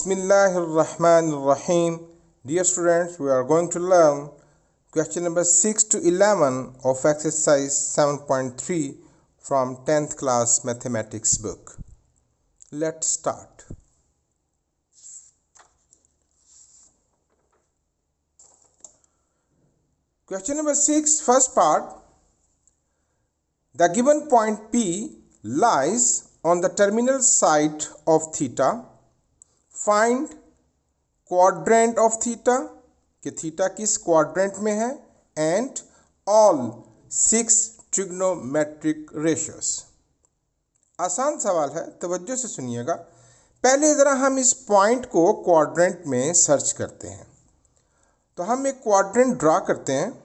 Bismillahirrahmanirrahim. Dear students, we are going to learn question number 6 to 11 of exercise 7.3 from 10th class mathematics book. Let's start. Question number 6, first part. The given point P lies on the terminal side of theta. Find quadrant of theta कि theta किस quadrant में है and all 6 trigonometric ratios. आसान सवाल है, तवज्जो से सुनिएगा। पहले ज़रा हम इस पॉइंट को क्वाड्रेंट में सर्च करते हैं। तो हम एक क्वाड्रेंट ड्रा करते हैं।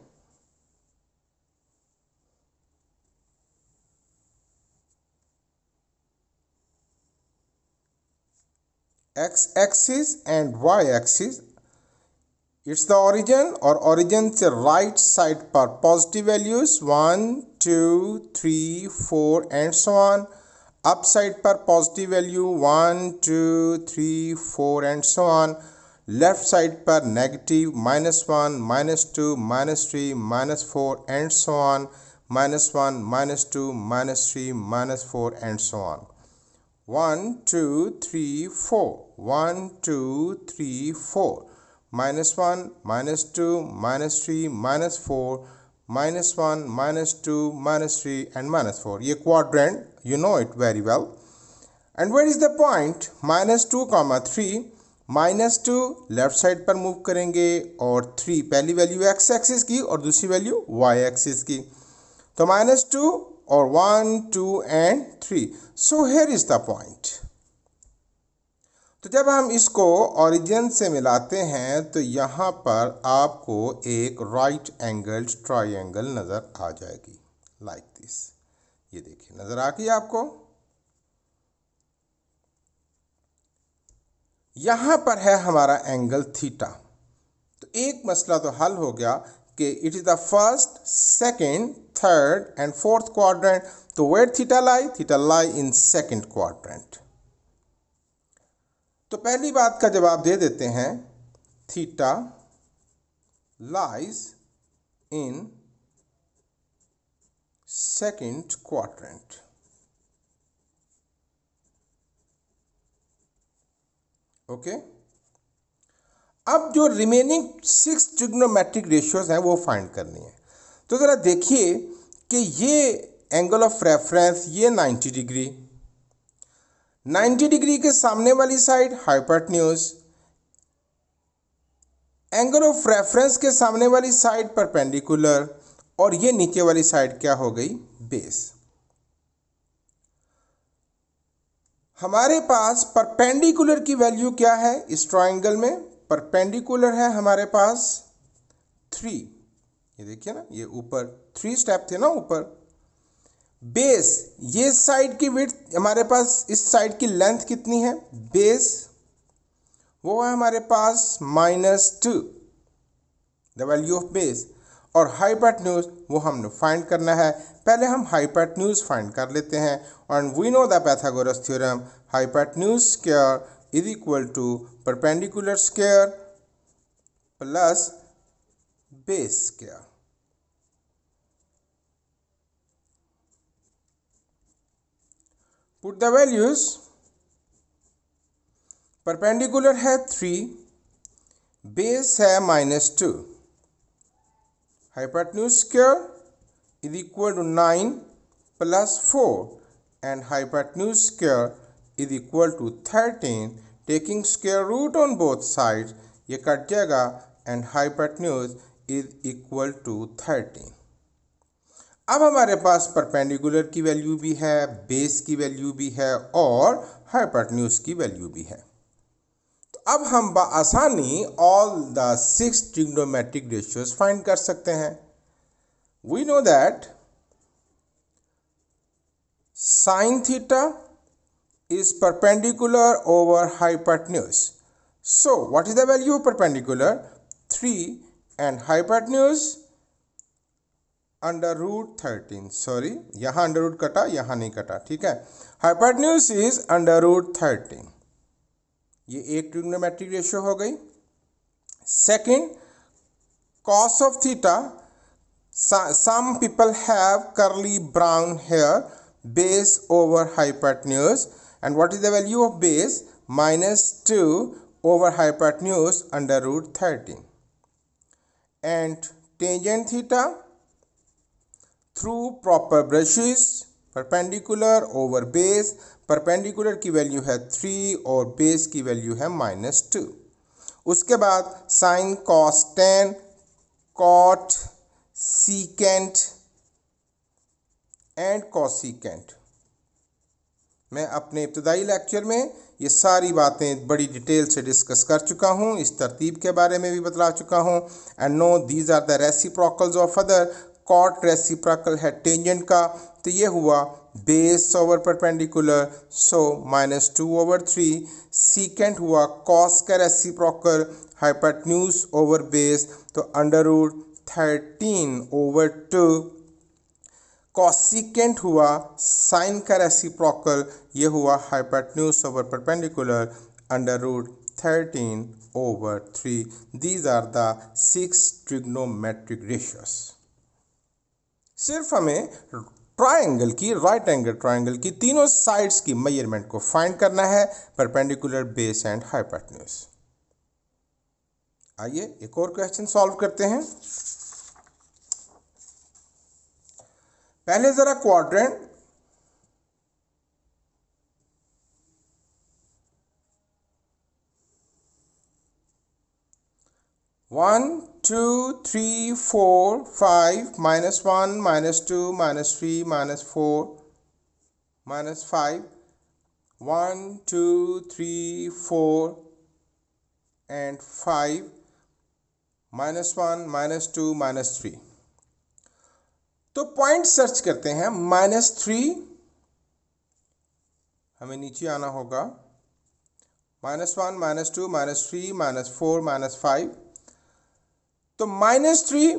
X axis and Y axis, it's the origin और ओरिजिन से राइट साइड पर positive values 1 2 3 4 and so on. Up side पर positive value 1 2 3 4 and so on. Left side पर negative -1 -2 -3 -4 and so on. -1 -2 -3 -4 and so on. 1 2 3 4 1 2 3 4 -1 -2 -3 -4 -1 -2 -3 and -4। ये quadrant you know it very well। and where is the point? -2, 3 -2 left side पर move करेंगे और 3 पहली value x axis की और दूसरी value Y axis की। तो -2 और 1 2 and 3। So here is the point. तो जब हम इसको ओरिजिन से मिलाते हैं तो यहाँ पर आपको एक राइट एंगल्ड ट्रायंगल नज़र आ जाएगी लाइक दिस। ये देखिए, नज़र आ गई आपको। यहाँ पर है हमारा एंगल थीटा। तो एक मसला तो हल हो गया कि it is the first, second, third and fourth quadrant. तो where theta lie? Theta lie in second quadrant. तो पहली बात का जवाब दे देते हैं, theta lies in second quadrant. Okay. अब जो रिमेनिंग 6 ट्रिग्नोमेट्रिक रेशियोज हैं वो फाइंड करनी है। तो ज़रा देखिए कि ये एंगल ऑफ रेफरेंस ये 90 डिग्री, 90 डिग्री के सामने वाली side hypotenuse, angle of reference के सामने वाली साइड परपेंडिकुलर, और ये नीचे वाली साइड क्या हो गई? बेस। हमारे पास परपेंडिकुलर की वैल्यू क्या है इस ट्रायंगल में? परपेंडिकुलर है हमारे पास 3। ये देखिए ना, ये ऊपर 3 स्टेप थे ना ऊपर। बेस, ये साइड की विड्थ हमारे पास, इस साइड की लेंथ कितनी है? बेस वो है हमारे पास -2, द वैल्यू ऑफ बेस। और हाइपोटेन्यूज वो हमने फाइंड करना है। पहले हम हाइपोटेन्यूज फाइंड कर लेते हैं। And we know the Pythagoras theorem, hypotenuse square is equal to perpendicular square plus base square. Put the values। Perpendicular है 3, बेस है -2, hypotenuse square is equal to 9 + 4 and hypotenuse square is equal to 13। Taking square root on both sides, ये कट जाएगा and hypotenuse is equal to 13। अब हमारे पास perpendicular की value भी है, बेस की वैल्यू भी है और हाइपोटेन्यूज की वैल्यू भी है। तो अब हम बआसानी all the 6 trigonometric ratios find कर सकते हैं। We know that sine theta is perpendicular over hypotenuse. So what is the value of perpendicular? 3 and hypotenuse √13। Sorry, यहाँ अंडर रूट कटा, यहाँ नहीं कटा, ठीक है। Hypotenuse is √13। ये एक ट्रिग्नोमेट्रिक रेशियो हो गई। Second, cos of theta, some people have curly brown hair, base over hypotenuse, and what is the value of base? -2 over hypotenuse under root 13. And tangent theta, through proper brushes, perpendicular over base, perpendicular की value है 3 और base की value है -2। उसके बाद sin cos tan, cot secant and cosecant। मैं अपने इब्तदाई लेक्चर में ये सारी बातें बड़ी डिटेल से डिस्कस कर चुका हूँ, इस तरतीब के बारे में भी बतला चुका हूँ। And know these are the reciprocals of other. Cot reciprocal है टेंजेंट का, तो ये हुआ base over perpendicular, so -2 over 3। Secant हुआ कॉस का रेसिप्रोकल, हाइपोटेन्यूज ओवर बेस, तो √13 over 2। कॉसिकेंट हुआ साइन का रेसिप्रोकल, ये हुआ hypotenuse over perpendicular, √13 over 3। These are the 6 trigonometric ratios. सिर्फ हमें ट्रायंगल की, राइट एंगल ट्रायंगल की तीनों साइड्स की मेजरमेंट को फाइंड करना है, परपेंडिकुलर, बेस एंड हाइपोटेन्यूज। आइए एक और क्वेश्चन सॉल्व करते हैं। पहले जरा quadrant, one two three four five, -1 -2 -3 -4 -5, 1 2 3 4 and 5, -1 -2 -3। तो पॉइंट सर्च करते हैं। -3 हमें नीचे आना होगा, -1 -2 -3 -4 -5। तो -3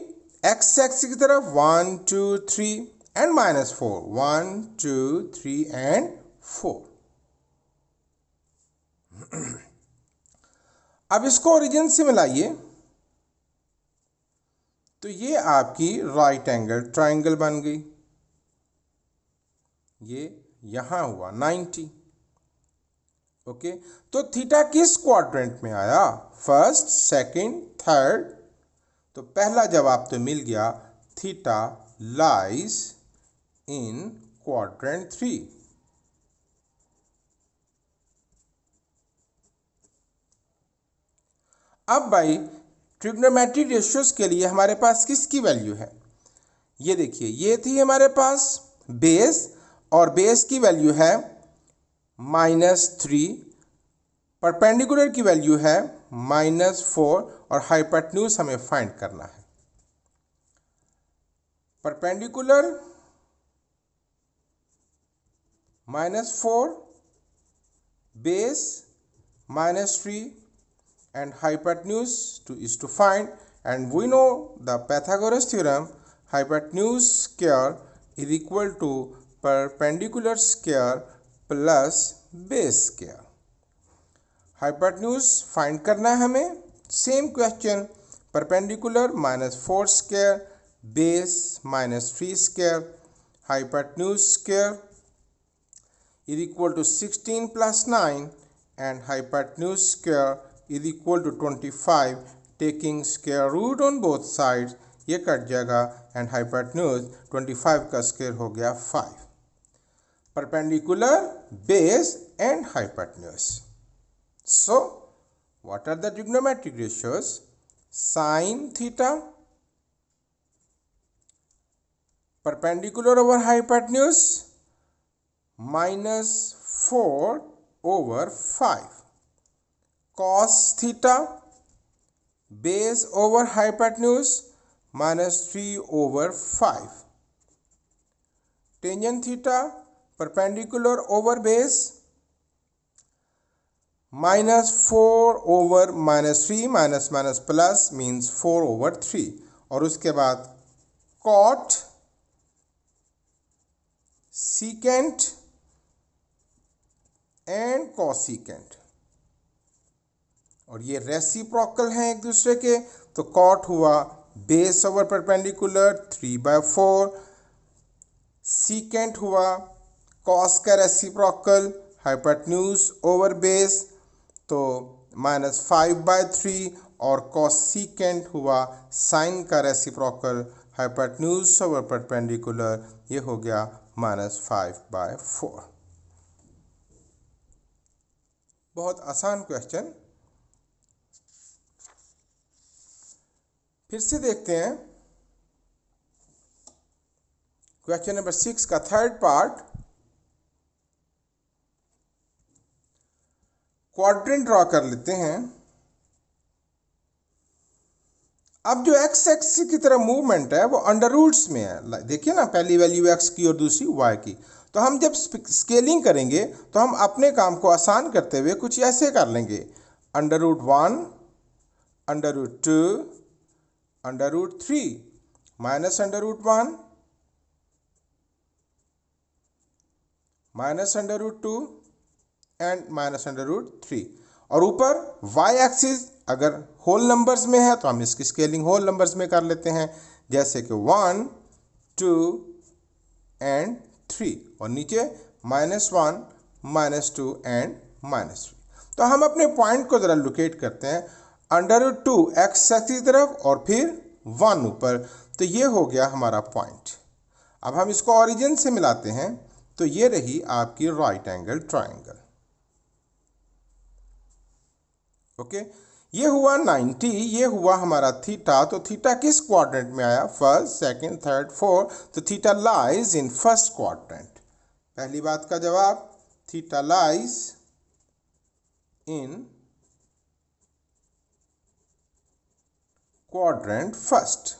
एक्स एक्सिस की तरफ 1 2 3 एंड -4, 1 2 3 एंड 4। अब इसको ओरिजिन से मिलाइए, तो ये आपकी राइट एंगल ट्रायंगल बन गई। ये यहां हुआ 90। ओके, तो थीटा किस क्वाड्रेंट में आया? First, second, third. तो पहला जवाब तो मिल गया, थीटा लाइज इन क्वाड्रेंट 3। अब भाई ट्रिग्नोमेट्रिक रेशियोज के लिए हमारे पास किसकी वैल्यू है? ये देखिए, ये थी हमारे पास बेस, और बेस की वैल्यू है -3, परपेंडिकुलर की वैल्यू है -4, और हाइपोटेन्यूज हमें फाइंड करना है। Perpendicular -4, base -3, and hypotenuse is to find, and we know the Pythagoras theorem, hypotenuse square is equal to perpendicular square plus base square। hypotenuse find करना है हमें। Same question, perpendicular -4 square, base -3 square, hypotenuse square is equal to 16 plus 9, and hypotenuse square is equal to 25, taking square root on both sides, ये कट जाएगा, and hypotenuse 25 का square हो गया 5। Perpendicular, base and hypotenuse. So what are the trigonometric ratios? Sine theta, perpendicular over hypotenuse, -4 over 5, cos theta, base over hypotenuse, -3 over 5, tangent theta, perpendicular over base, -4 over -3, minus plus means 4 over 3, और उसके बाद cot secant and cosecant। और ये reciprocal हैं एक दूसरे के, तो कॉट हुआ बेस ओवर परपेंडिकुलर 3/4, सीकेंट हुआ कॉस का रेसिप्रोकल हाइपोटेन्यूज ओवर बेस तो -5/3, और कॉस सीकेंट हुआ साइन का रेसिप्रोकल हाइपोटेन्यूज ओवर परपेंडिकुलर, ये हो गया -5/4। बहुत आसान क्वेश्चन। फिर से देखते हैं क्वेश्चन नंबर 6 का थर्ड पार्ट। क्वाड्रेंट ड्रॉ कर लेते हैं। अब जो एक्स एक्सिस की तरफ मूवमेंट है वो अंडर रूट्स में है। देखिए ना, पहली वैल्यू एक्स की और दूसरी वाई की। तो हम जब स्केलिंग करेंगे तो हम अपने काम को आसान करते हुए कुछ ऐसे कर लेंगे, √1, √2, √3, -√1, -√2 एंड -√3। और ऊपर वाई एक्सिस अगर होल नंबर्स में है तो हम इसकी स्केलिंग होल नंबर्स में कर लेते हैं, जैसे कि 1, 2 एंड 3, और नीचे -1, -2 एंड -3। तो हम अपने पॉइंट को ज़रा लोकेट करते हैं, √2 एक्स एक्सिस की तरफ और फिर 1 ऊपर, तो ये हो गया हमारा पॉइंट। अब हम इसको ओरिजिन से मिलाते हैं, तो ये रही आपकी राइट एंगल ट्रायंगल। ओके, ये हुआ 90, ये हुआ हमारा थीटा। तो थीटा किस क्वाड्रेंट में आया? First, second, third, fourth. तो theta lies in first quadrant. पहली बात का जवाब, theta lies in quadrant first.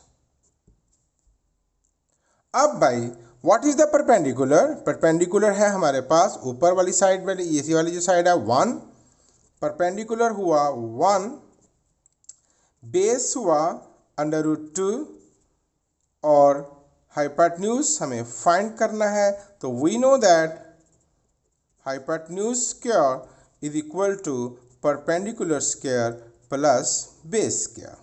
अब भाई what is the perpendicular? Perpendicular है हमारे पास ऊपर वाली साइड में, इसी वाली जो साइड है 1, परपेंडिकुलर हुआ 1, बेस हुआ √2, और हाइपोटेन्यूज हमें फाइंड करना है। तो we know that hypotenuse square is equal to perpendicular square plus base square.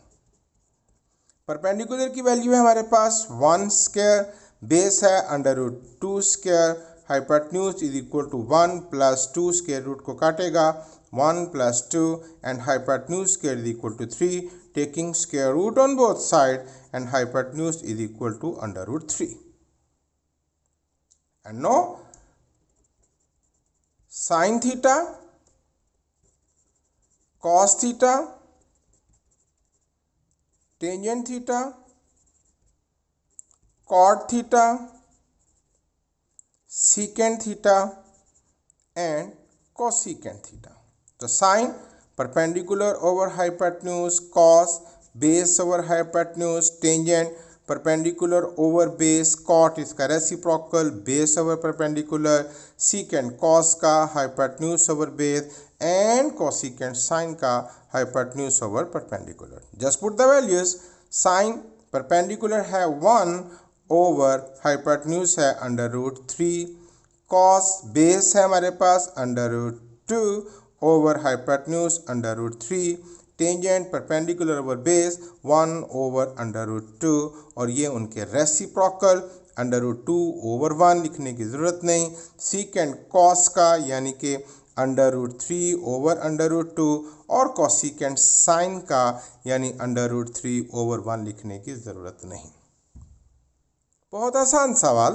Perpendicular की वैल्यू है हमारे पास 1 स्क्वायर, बेस है √2 square, hypotenuse is equal to 1 + 2, square root को काटेगा 1 + 2, and hypotenuse square is equal to 3, taking square root on both side, and hypotenuse is equal to √3। And know sine theta, cos theta, tangent theta, cot theta, secant theta and cosecant theta. तो sine perpendicular over hypotenuse, cos base over hypotenuse, tangent perpendicular over base, cot इसका reciprocal base over perpendicular, secant cos का hypotenuse over base, and cosecant sine का hypotenuse over perpendicular. Just put the values. Sine perpendicular है 1 over hypotenuse है √3, cos base है हमारे पास √2 over hypotenuse √3, tangent perpendicular over base 1 over √2, और ये उनके रेसिप्रोकल √2 ओवर 1 लिखने की ज़रूरत नहीं। सीकेंट कॉस का यानी कि √3 ओवर √2, और कोसिकेंट साइन का यानी √3 ओवर 1 लिखने की ज़रूरत नहीं। बहुत आसान सवाल।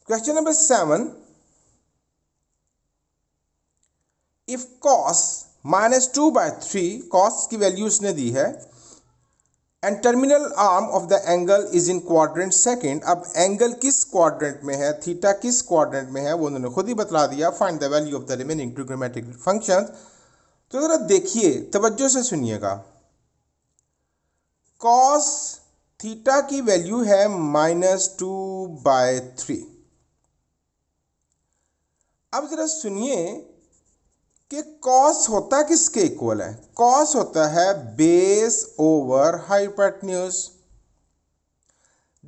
Question number 7, if cos -2/3, cos की वैल्यू उसने दी है, and terminal arm of the angle is in quadrant second. अब एंगल किस क्वाड्रेंट में है, थीटा किस क्वाड्रेंट में है, वो उन्होंने खुद ही बतला दिया। Find the value of the remaining trigonometric functions. तो जरा देखिए, तवज्जो से सुनिएगा। cos थीटा की वैल्यू है -2/3। अब जरा सुनिए कि cos होता किसके इक्वल है? cos होता है बेस ओवर हाइपोटेन्यूज।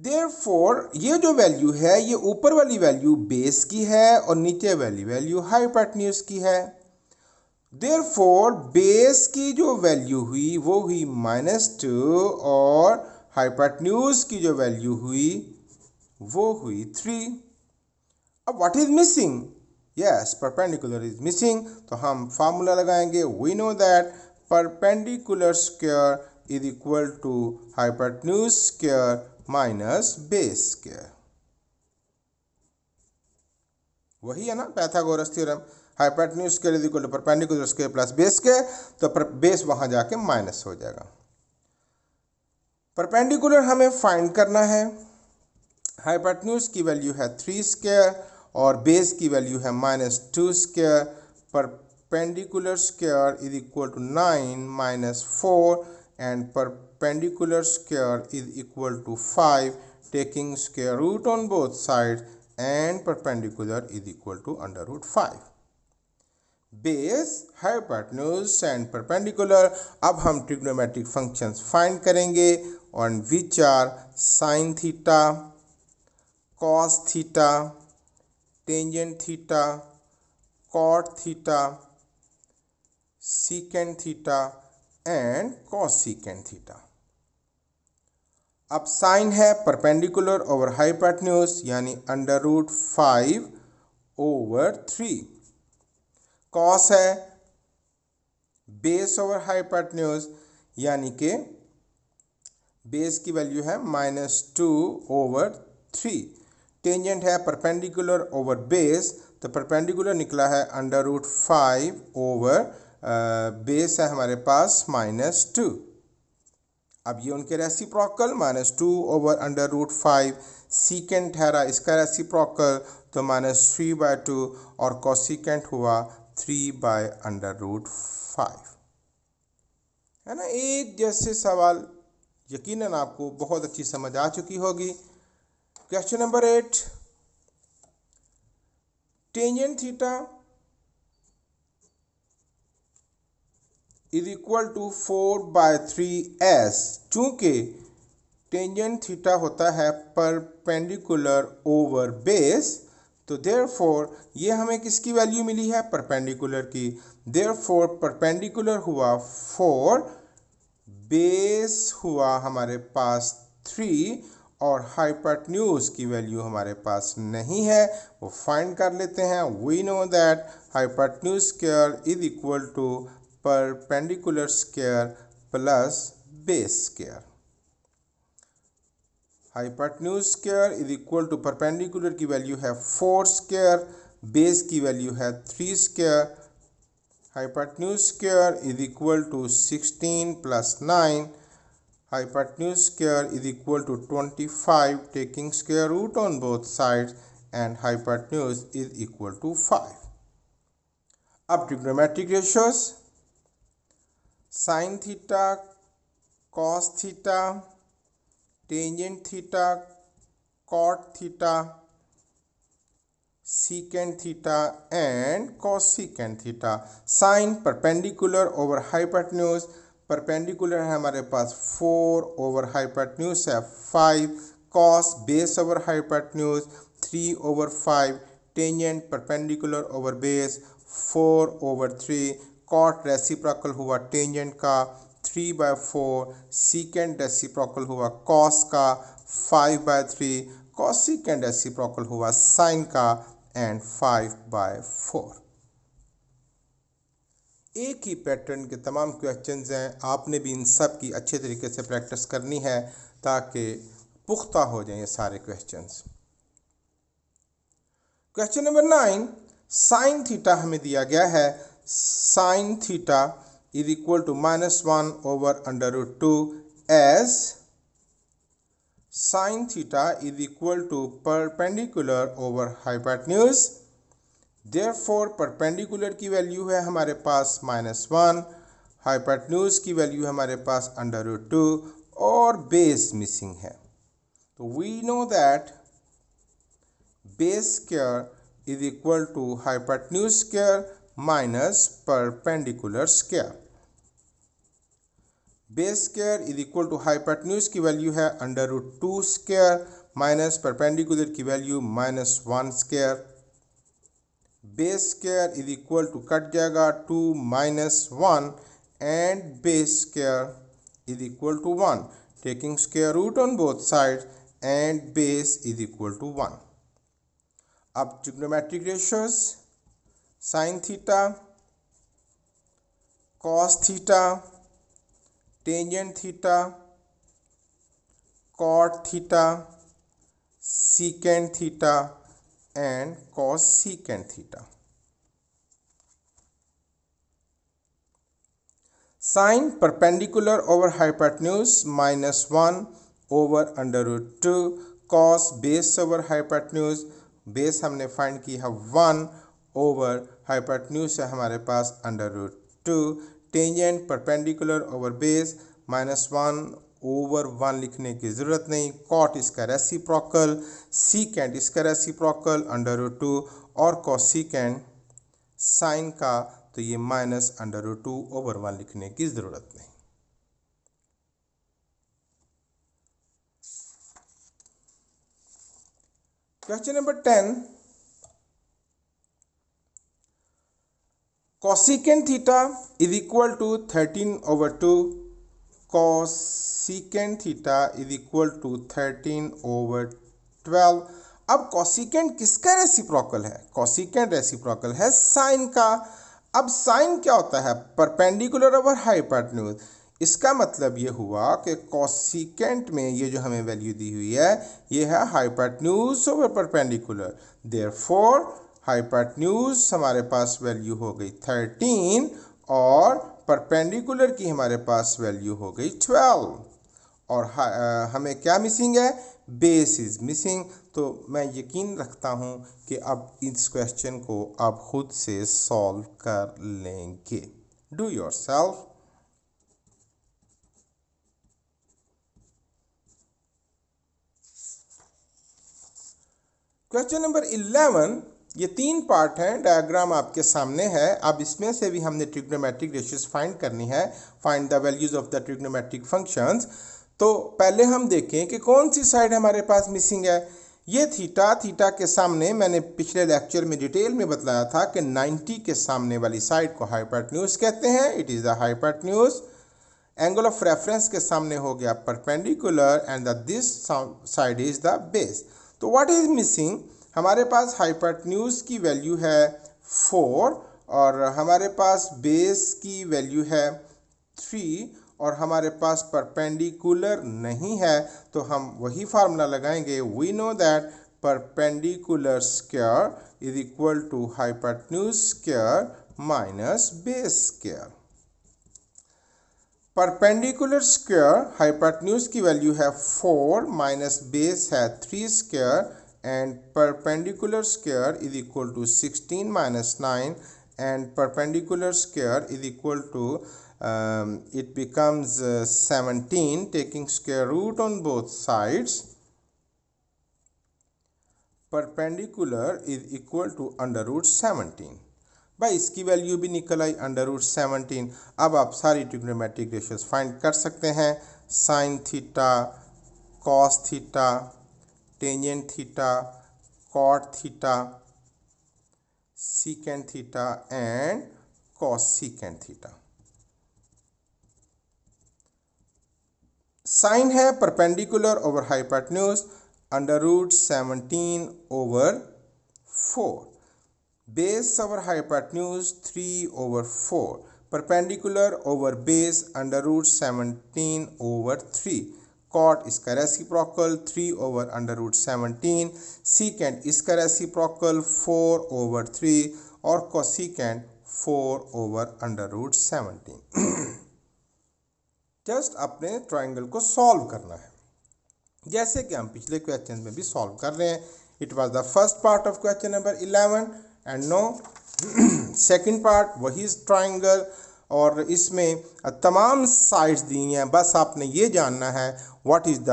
देयरफॉर ये जो वैल्यू है ये ऊपर वाली वैल्यू बेस की है और नीचे वाली वैल्यू हाइपोटेन्यूज की है। देयरफॉर बेस की जो वैल्यू हुई वो हुई -2 और हाइपोटेन्यूज की जो वैल्यू हुई वो हुई 3। अब what is missing? Yes, perpendicular is missing. तो हम फार्मूला लगाएंगे। We know that perpendicular square is equal to hypotenuse square minus base square. वही है ना Pythagoras theorem. Hypotenuse square is equal to perpendicular square plus base square. तो base वहां जाके minus हो जाएगा। परपेंडिकुलर हमें फाइंड करना है। हाइपोटेन्यूज की वैल्यू है 3 स्क्वायर और बेस की वैल्यू है -2 square. Perpendicular square is equal to 9 -4 and perpendicular square is equal to 5 taking square root on both side and perpendicular is equal to √5। Base, hypotenuse and perpendicular. अब हम trigonometric functions find करेंगे on which are sine theta, cos theta, tangent theta, cot theta, secant theta and cosecant theta। अब sign है perpendicular over hypotenuse यानी √5 over 3। Cos है base over hypotenuse यानी कि base की वैल्यू है -2 ओवर 3। टेंजेंट है परपेंडिकुलर ओवर बेस, तो परपेंडिकुलर निकला है √5 ओवर बेस है हमारे पास -2। अब ये उनके रेसिप्रोकल -2 ओवर √5। सीकेंट है रहा इसका रेसिप्रोकल तो -3/2 और कोसिकेंट हुआ 3/√5। है ना, एक जैसे सवाल यकीनन आपको बहुत अच्छी समझ आ चुकी होगी। Question number 8, tangent theta is equal to 4/3s। चूंकि टेंजेंट थीटा होता है परपेंडिकुलर ओवर बेस, तो देयरफॉर ये हमें किसकी वैल्यू मिली है? परपेंडिकुलर की। देयरफॉर परपेंडिकुलर हुआ 4, बेस हुआ हमारे पास 3 और हाइपोटेन्यूज की वैल्यू हमारे पास नहीं है, वो फाइंड कर लेते हैं। We know that hypotenuse square is equal to perpendicular square plus base square. Hypotenuse square is equal to perpendicular की वैल्यू है 4 स्क्वायर, बेस की वैल्यू है 3 square. Hypotenuse square is equal to 16 + 9। Hypotenuse square is equal to 25 taking square root on both sides and hypotenuse is equal to 5. अब trigonometric ratios, sin theta, cos theta, tangent theta, cot theta, secant theta and cosecant theta। sin perpendicular over hypotenuse, perpendicular है हमारे पास 4 over hypotenuse है 5। Cos base over hypotenuse 3 over 5। Tangent perpendicular over base 4 over 3। Cot reciprocal हुआ tangent का 3/4। Secant reciprocal हुआ cos का 5/3। Cosecant reciprocal हुआ sine का एंड 5/4। एक ही पैटर्न के तमाम क्वेश्चंस हैं, आपने भी इन सब की अच्छे तरीके से प्रैक्टिस करनी है ताकि पुख्ता हो जाएं ये सारे questions. Question number 9, sine theta हमें दिया गया है। Sine theta is equal to -1 over √2 as sine theta is equal to perpendicular over hypotenuse. Therefore perpendicular की वैल्यू है हमारे पास -1, हाइपोटेन्यूज की वैल्यू हमारे पास √2 और बेस मिसिंग है। तो we know that base square is equal to hypotenuse square minus perpendicular square. Base square is equal to hypotenuse की वैल्यू है √2 स्क्वायर माइनस परपेंडिकुलर की value -1 square. Base square is equal to cut जाएगा 2 -1 and base square is equal to 1 taking square root on both side and base is equal to 1। अब trigonometric ratios sine theta, cos theta, tangent theta, cot theta, secant theta and cosecant theta. Sine perpendicular over hypotenuse -1 over √2, cos base over hypotenuse, base हमने find की है 1 over hypotenuse से हमारे पास √2, tangent perpendicular over base -1 over 1 लिखने की ज़रूरत नहीं, कॉट इसका रेसिप्रोकल, सीकेंट इसका रेसिप्रोकल √2 और कोसिकेंट साइन का तो ये -√2 ओवर 1 लिखने की ज़रूरत नहीं। Question number 10, cosecant theta is equal to 13/2, cosecant theta is equal to 13/12। अब कोसिकेंट किसका रेसिप्रोकल है? कोसिकेंट रेसिप्रोकल है साइन का। अब साइन क्या होता है? Perpendicular over hypotenuse. इसका मतलब ये हुआ कि कोसिकेंट में ये जो हमें वैल्यू दी हुई है ये है hypotenuse over perpendicular, therefore hypotenuse हमारे पास वैल्यू हो गई 13 और परपेंडिकुलर की हमारे पास वैल्यू हो गई 12 और हमें क्या मिसिंग है? Base is missing. तो मैं यकीन रखता हूँ कि अब इस क्वेश्चन को आप खुद से सॉल्व कर लेंगे। Do yourself. क्वेश्चन नंबर 11, ये 3 पार्ट हैं, डायग्राम आपके सामने है। अब इसमें से भी हमने ट्रिग्नोमेट्रिक रेशियोज फाइंड करनी है, find the values of the trigonometric functions. तो पहले हम देखें कि कौन सी साइड हमारे पास मिसिंग है। ये थीटा, थीटा के सामने मैंने पिछले लेक्चर में डिटेल में बताया था कि 90 के सामने वाली साइड को हाइपोटेन्यूज कहते हैं, it is the hypotenuse. Angle of reference के सामने हो गया perpendicular and this side is the base. तो व्हाट इज मिसिंग? हमारे पास हाइपोटेन्यूज की वैल्यू है 4 और हमारे पास बेस की वैल्यू है 3 और हमारे पास परपेंडिकुलर नहीं है। तो हम वही फार्मूला लगाएंगे, we know that perpendicular square is equal to hypotenuse square minus base square. Perpendicular square hypotenuse की वैल्यू है 4 माइनस बेस है 3 square and perpendicular square is equal to 16 minus 9 and perpendicular square is equal to it becomes 17 taking square root on both sides. Perpendicular is equal to √17। भाई इसकी value भी निकल आई √17। अब आप सारी ट्रिग्नोमेट्रिक रेशियोज फाइंड कर सकते हैं। Sine theta, cos theta, tangent theta, cot theta, secant theta and cosecant theta. Sine है perpendicular over hypotenuse √17/4, base over hypotenuse 3/4, perpendicular over base √17/3, cot इसका रेसिप्रोकल 3/√17, सीकेंट इसका रेसिप्रोकल 4/3 और cosecant 4/√17। Just अपने triangle को solve करना है जैसे कि हम पिछले क्वेश्चन में भी सॉल्व कर रहे हैं। It was the first part of question number 11 and no second part वही ट्राइंगल और इसमें तमाम साइड्स दी हैं। बस आपने ये जानना है what is the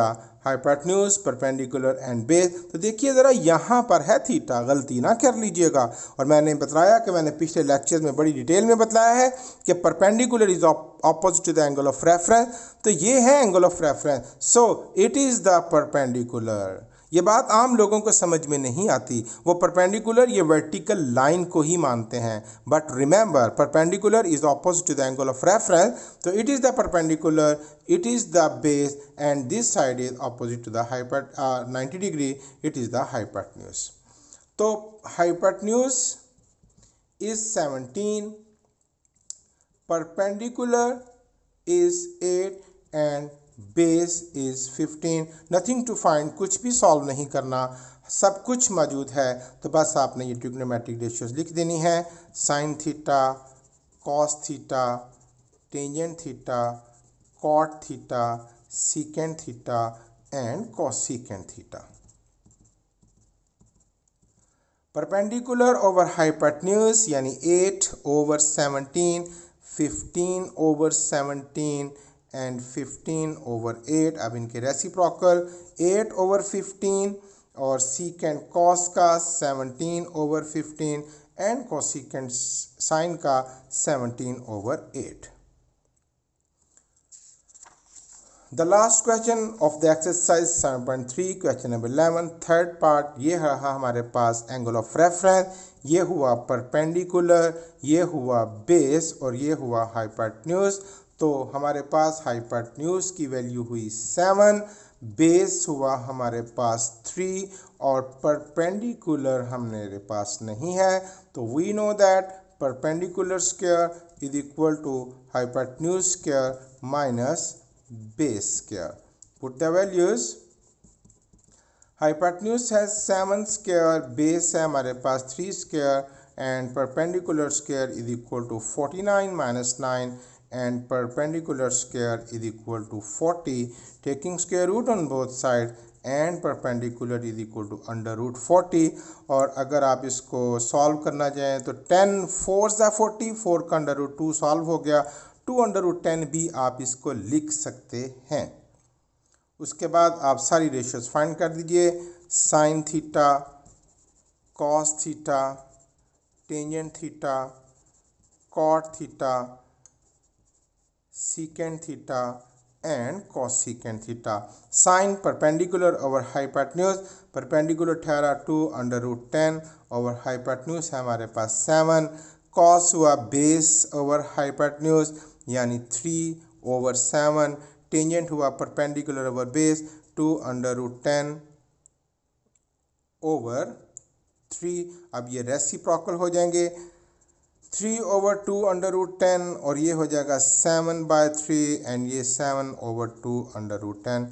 hypotenuse, perpendicular and base. तो देखिए ज़रा यहाँ पर है थीटा, गलती ना कर लीजिएगा। और मैंने बताया कि मैंने पिछले लेक्चर में बड़ी डिटेल में बताया है कि perpendicular is opposite to the angle of reference. तो ये है angle of reference, so it is the perpendicular. ये बात आम लोगों को समझ में नहीं आती, वो परपेंडिकुलर ये वर्टिकल लाइन को ही मानते हैं। But remember, perpendicular is opposite to the angle of reference, तो it is the perpendicular, it is the base, and this side is opposite to the 90 degree, it is the hypotenuse. तो hypotenuse is 17, perpendicular is 8 and base is 15। Nothing to find, कुछ भी solve नहीं करना, सब कुछ मौजूद है। तो बस आपने ये ट्रिग्नोमेट्रिक रेशियोज लिख देनी है, sine theta, cos theta, tangent theta, cot theta, secant theta and cosecant theta. Perpendicular over hypotenuse यानी 8 ओवर 17, 15 ओवर 17 एंड 15 ओवर 8। अब इनके रेसिप्रोकल 8 ओवर 15 और सीकेंट कॉस का 17 ओवर 15 एंड कोसेकेंट साइन का 17 over 8। The last question of the exercise 7.3, question number 11, third part. ये रहा हमारे पास angle of reference, ये हुआ परपेंडिकुलर, ये हुआ बेस और ये हुआ हाइपोटेन्यूज। तो हमारे पास हाइपोटेन्यूज की वैल्यू हुई 7, बेस हुआ हमारे पास 3 और परपेंडिकुलर हमारे पास नहीं है। तो we know that perpendicular square is equal to hypotenuse square minus base square. Put the values. Hypotenuse has 7 square, base है हमारे पास 3 square and perpendicular square is equal to 49 minus 9 and perpendicular square is equal to 40. Taking square root on both sides and perpendicular is equal to under root 40. और अगर आप इसको solve करना चाहें तो 10 4 ज़ा 40, 4 का अंडर रूट 2 सॉल्व हो गया, 2 अंडर रूट 10 भी आप इसको लिख सकते हैं। उसके बाद आप सारी रेशियोज फाइंड कर दीजिए, sine theta, cos theta, tangent theta, cot theta, secant theta and cosecant theta. Sine perpendicular over hypotenuse, perpendicular ठहरा 2 अंडर रूट 10 ओवर हाइपोटेन्यूज है हमारे पास 7। कॉस हुआ बेस ओवर हाइपोटेन्यूज यानी 3 ओवर 7। टेंजेंट हुआ perpendicular over base 2 under root 10 over 3। अब ये reciprocal हो जाएंगे, 3 ओवर 2 अंडर रूट 10 और ये हो जाएगा 7/3 एंड ये 7 ओवर 2 अंडर रूट 10।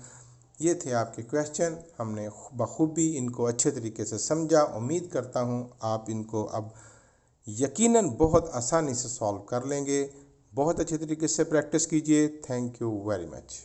ये थे आपके क्वेश्चन, हमने बखूबी इनको अच्छे तरीके से समझा। उम्मीद करता हूँ आप इनको अब यकीनन बहुत आसानी से सॉल्व कर लेंगे। बहुत अच्छे तरीके से प्रैक्टिस कीजिए। Thank you very much.